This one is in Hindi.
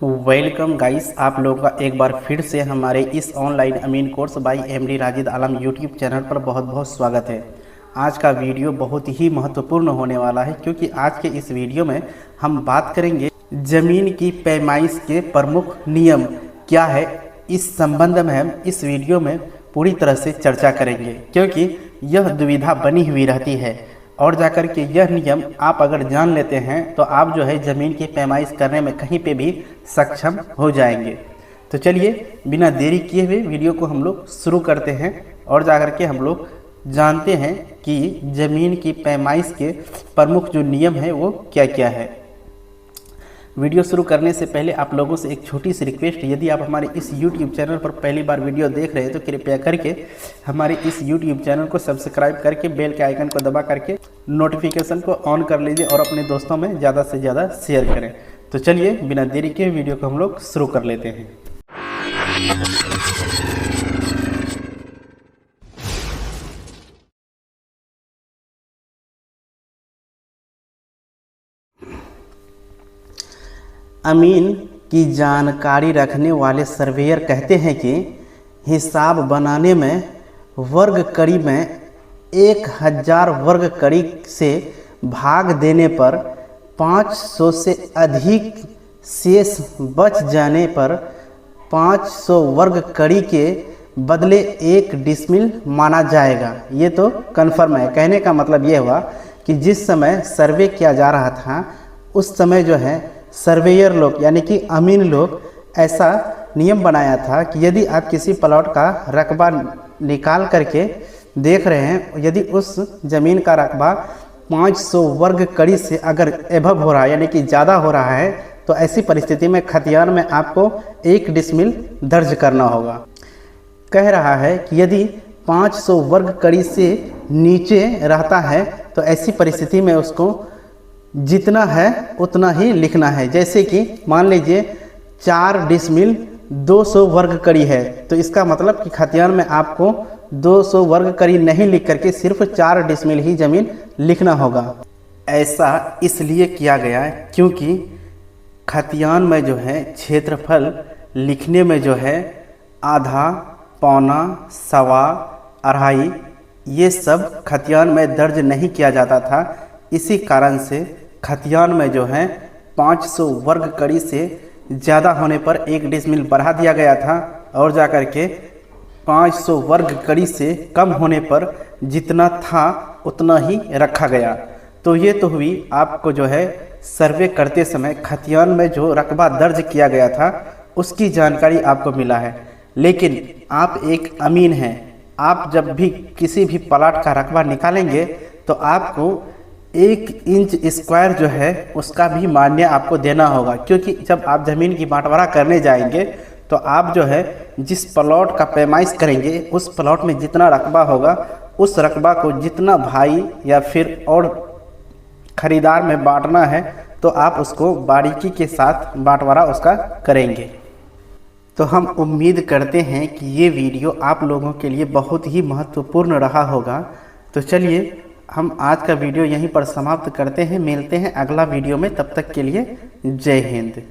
वेलकम गाइस, आप लोगों का एक बार फिर से हमारे इस ऑनलाइन अमीन कोर्स बाय एमडी राजिद आलम यूट्यूब चैनल पर बहुत बहुत स्वागत है। आज का वीडियो बहुत ही महत्वपूर्ण होने वाला है क्योंकि आज के इस वीडियो में हम बात करेंगे ज़मीन की पैमाइश के प्रमुख नियम क्या है। इस संबंध में हम इस वीडियो में पूरी तरह से चर्चा करेंगे क्योंकि यह दुविधा बनी हुई रहती है और जाकर के यह नियम आप अगर जान लेते हैं तो आप जो है ज़मीन की पैमाइश करने में कहीं पे भी सक्षम हो जाएंगे। तो चलिए बिना देरी किए हुए वीडियो को हम लोग शुरू करते हैं और जाकर के हम लोग जानते हैं कि ज़मीन की पैमाइश के प्रमुख जो नियम है वो क्या क्या है। वीडियो शुरू करने से पहले आप लोगों से एक छोटी सी रिक्वेस्ट, यदि आप हमारे इस YouTube चैनल पर पहली बार वीडियो देख रहे हैं तो कृपया करके हमारे इस YouTube चैनल को सब्सक्राइब करके बेल के आइकन को दबा करके नोटिफिकेशन को ऑन कर लीजिए और अपने दोस्तों में ज़्यादा से ज़्यादा शेयर करें। तो चलिए बिना देरी के वीडियो को हम लोग शुरू कर लेते हैं। अमीन की जानकारी रखने वाले सर्वेयर कहते हैं कि हिसाब बनाने में वर्ग कड़ी में 1000 वर्ग कड़ी से भाग देने पर 500 से अधिक शेष बच जाने पर 500 वर्ग कड़ी के बदले 1 डिसमिल माना जाएगा। ये तो कन्फर्म है। कहने का मतलब ये हुआ कि जिस समय सर्वे किया जा रहा था उस समय जो है सर्वेयर लोग यानी कि अमीन लोग ऐसा नियम बनाया था कि यदि आप किसी प्लॉट का रकबा निकाल करके देख रहे हैं, यदि उस ज़मीन का रकबा 500 वर्ग कड़ी से अगर एभव हो रहा है यानी कि ज़्यादा हो रहा है तो ऐसी परिस्थिति में खतियान में आपको 1 डिसमिल दर्ज करना होगा। कह रहा है कि यदि 500 वर्ग कड़ी से नीचे रहता है तो ऐसी परिस्थिति में उसको जितना है उतना ही लिखना है। जैसे कि मान लीजिए 4 डिसमिल 200 वर्ग कड़ी है तो इसका मतलब कि खतियान में आपको 200 वर्ग कड़ी नहीं लिख करके सिर्फ 4 डिसमिल ही ज़मीन लिखना होगा। ऐसा इसलिए किया गया है क्योंकि खतियान में जो है क्षेत्रफल लिखने में जो है आधा, पौना, सवा, अढ़ाई ये सब खतियान में दर्ज नहीं किया जाता था। इसी कारण से खतियान में जो है 500 वर्ग कड़ी से ज़्यादा होने पर 1 डिसमिल बढ़ा दिया गया था और जाकर के 500 वर्ग कड़ी से कम होने पर जितना था उतना ही रखा गया। तो ये तो हुई आपको जो है सर्वे करते समय खतियान में जो रकबा दर्ज किया गया था उसकी जानकारी आपको मिला है। लेकिन आप एक अमीन हैं, आप जब भी किसी भी प्लॉट का रकबा निकालेंगे तो आपको 1 इंच स्क्वायर जो है उसका भी मान्य आपको देना होगा क्योंकि जब आप ज़मीन की बांटवारा करने जाएंगे तो आप जो है जिस प्लॉट का पैमाइश करेंगे उस प्लॉट में जितना रकबा होगा उस रकबा को जितना भाई या फिर और ख़रीदार में बांटना है तो आप उसको बारीकी के साथ बांटवारा उसका करेंगे। तो हम उम्मीद करते हैं कि ये वीडियो आप लोगों के लिए बहुत ही महत्वपूर्ण रहा होगा। तो चलिए हम आज का वीडियो यहीं पर समाप्त करते हैं। मिलते हैं अगला वीडियो में, तब तक के लिए जय हिंद।